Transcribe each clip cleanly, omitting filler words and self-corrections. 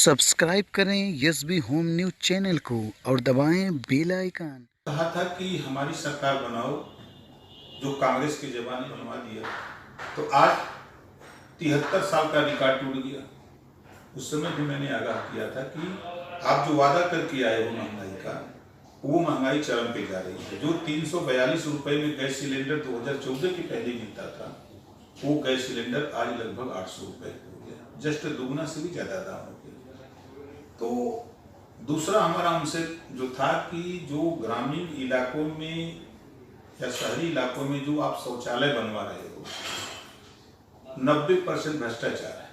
Subscribe करें SB home news channel को और दबाएं बेल आइकन। कहा था कि हमारी सरकार बनाओ, जो कांग्रेस के जमाने बनवा दिया, तो आज 73 साल का रिकॉर्ड टूट गया। उस समय भी मैंने आगाह किया था कि आप जो वादा करके आए हो महंगाई का, वो महंगाई चरम पे जा रही है। जो 342 रुपए में गैस सिलेंडर 2014 के पहले मिलता था, वो गैस सिलेंडर आज लगभग 800 रुपए हो गया, जस्ट दुगना से भी ज्यादा दाम हो गया। तो दूसरा हमारा उनसे जो था कि जो ग्रामीण इलाकों में या शहरी इलाकों में जो आप शौचालय बनवा रहे हो, 90% भ्रष्टाचार है।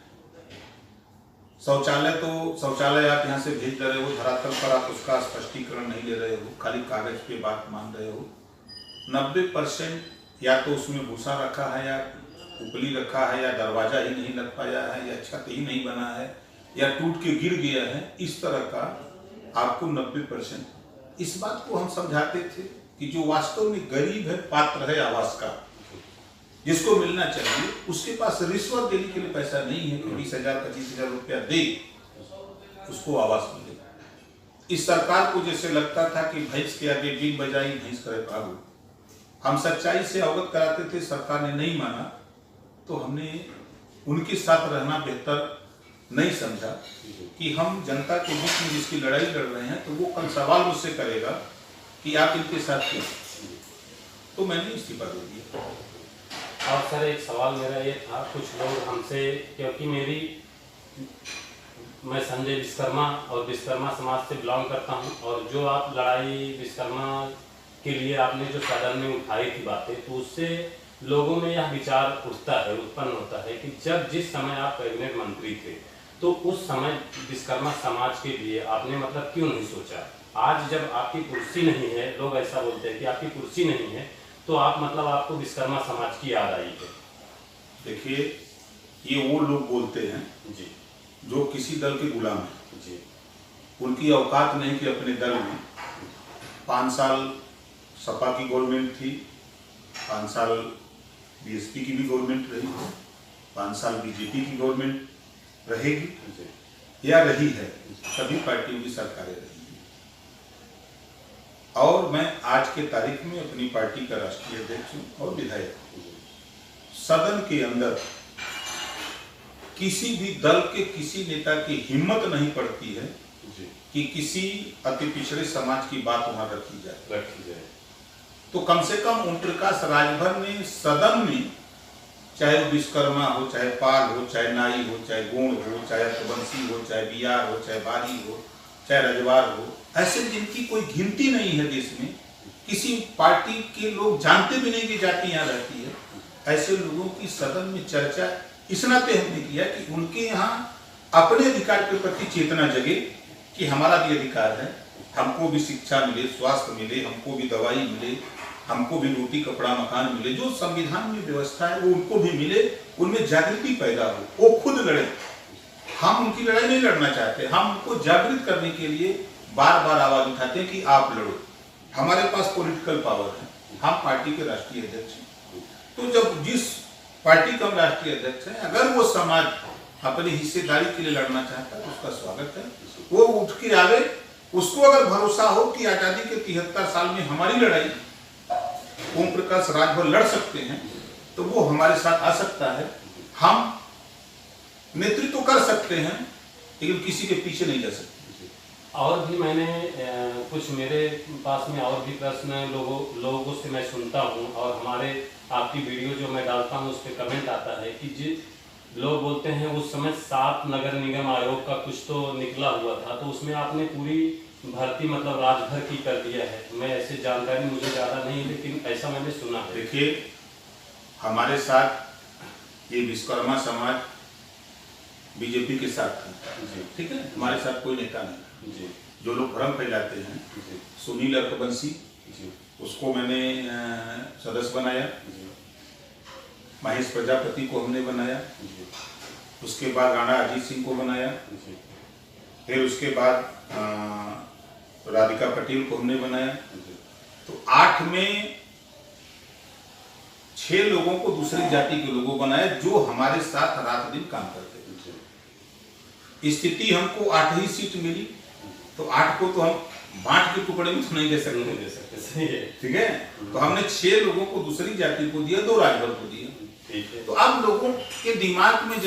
शौचालय आप यहाँ से भेज दे रहे हो, धरातल पर आप उसका स्पष्टीकरण नहीं ले रहे हो, खाली कागज पे बात मान रहे हो। 90% या तो उसमें भूसा रखा है, या उपली रखा है, या दरवाजा ही नहीं लग पाया है, या छत ही नहीं बना है, या टूट के गिर गया है। इस तरह का आपको 90%। इस बात को हम समझाते थे कि जो वास्तव में गरीब है, पात्र है आवास का, जिसको मिलना चाहिए, उसके पास रिश्वत देने के लिए पैसा नहीं है कि 20,000 25,000 रुपया दे उसको आवास मिले। इस सरकार को जैसे लगता था कि भैंस के आगे बीन बजाई भैंस करे भागो। हम सच्चाई से अवगत कराते थे, सरकार ने नहीं माना, तो हमने उनके साथ रहना बेहतर नहीं समझा कि हम जनता के बीच में जिसकी लड़ाई लड़ रहे हैं, तो वो कल सवाल मुझसे करेगा कि आप इनके साथ क्यों। तो मैंने इस्तीफा दे दिया। और सर एक सवाल मेरा ये था, कुछ लोग हमसे, क्योंकि मैं संजय विश्वकर्मा और विश्वकर्मा समाज से बिलोंग करता हूं, और जो आप लड़ाई विश्वकर्मा के लिए आपने जो सदन में उठाई थी बातें, तो उससे लोगों में यह विचार उत्पन्न होता है कि जिस समय आप कैबिनेट मंत्री थे, तो उस समय विश्वकर्मा समाज के लिए आपने मतलब क्यों नहीं सोचा। आज जब आपकी कुर्सी नहीं है, लोग ऐसा बोलते हैं कि आपकी कुर्सी नहीं है, तो आप मतलब आपको विश्वकर्मा समाज की याद आई है। देखिए, ये वो लोग बोलते हैं जी, जो किसी दल के गुलाम हैं जी। उनकी औकात नहीं कि अपने दल में 5 साल सपा की गवर्नमेंट थी, 5 साल बीएसपी की भी गवर्नमेंट रही, 5 साल बीजेपी की गवर्नमेंट रहेगी या रही है, सभी पार्टियों की सरकारें रही। और मैं आज के तारीख में अपनी पार्टी का राष्ट्रीय अध्यक्ष हूं और विधायक हूं। सदन के अंदर किसी भी दल के किसी नेता की हिम्मत नहीं पड़ती है कि किसी अति पिछड़े समाज की बात वहां रखी जाए। तो कम से कम ओम प्रकाश राजभर ने सदन में, चाहे वो विश्वकर्मा हो, चाहे पाल हो, चाहे नाई हो, चाहे गोंड हो, चाहे रघुवंशी हो, चाहे बियार हो, चाहे बारी हो, चाहे रजवार हो, ऐसे जिनकी कोई गिनती नहीं है देश में, किसी पार्टी के लोग जानते भी नहीं कि जाति यहाँ रहती है, ऐसे लोगों की सदन में चर्चा इस नाते हमने किया कि उनके यहाँ अपने अधिकार के प्रति चेतना जगे कि हमारा भी अधिकार है, हमको भी शिक्षा मिले, स्वास्थ्य मिले, हमको भी दवाई मिले, हमको भी रोटी कपड़ा मकान मिले, जो संविधान में व्यवस्था है वो उनको भी मिले, उनमें जागृति पैदा हो, वो खुद लड़े। हम उनकी लड़ाई नहीं लड़ना चाहते, हम उनको जागृत करने के लिए बार बार आवाज उठाते हैं कि आप लड़ो, हमारे पास पॉलिटिकल पावर है, हम पार्टी के राष्ट्रीय अध्यक्ष हैं। तो जब जिस पार्टी का हम राष्ट्रीय अध्यक्ष हैं, अगर वो समाज अपनी हिस्सेदारी के लिए लड़ना चाहता है तो उसका स्वागत है, वो उठ के आवे। उसको अगर भरोसा हो कि आजादी के 73 साल में हमारी लड़ाई ओम प्रकाश राजभर लड़ सकते हैं, तो वो हमारे साथ आ सकता है, हम नेतृत्व कर सकते हैं, लेकिन किसी के पीछे नहीं जा सकते। और भी मैंने कुछ मेरे पास में और भी प्रश्न लोगों से मैं सुनता हूं, और हमारे आपकी वीडियो जो मैं डालता हूं उस पर कमेंट आता है कि लोग बोलते हैं उस समय 7 नगर निगम आयोग का कुछ तो निकला हुआ था, तो उसमें आपने पूरी भर्ती मतलब राजभर की कर दिया है। मैं ऐसे जानकारी मुझे ज़्यादा नहीं, लेकिन ऐसा मैंने सुना है। देखिए, हमारे साथ ये विश्वकर्मा समाज बीजेपी के साथ था, ठीक है, हमारे साथ कोई नेता नहीं जी। जो लोग भ्रम फैलाते हैं, सुनील रघुवंशी उसको मैंने सदस्य बनाया, महेश प्रजापति को हमने बनाया, उसके बाद राणा अजीत सिंह को बनाया, फिर उसके बाद राधिका पटेल को हमने बनाया। तो 8 में 6 लोगों को दूसरी जाति के लोगों बनाया जो हमारे साथ रात दिन काम करते थे। स्थिति हमको 8 ही सीट मिली, तो 8 को तो हम बांट के टुकड़े में तो नहीं दे सकते। सही है। ठीक है, तो हमने 6 लोगों को दूसरी जाति को दिया, 2 राजभर को दिया। ठीक है। तो अब लोगों के दिमाग में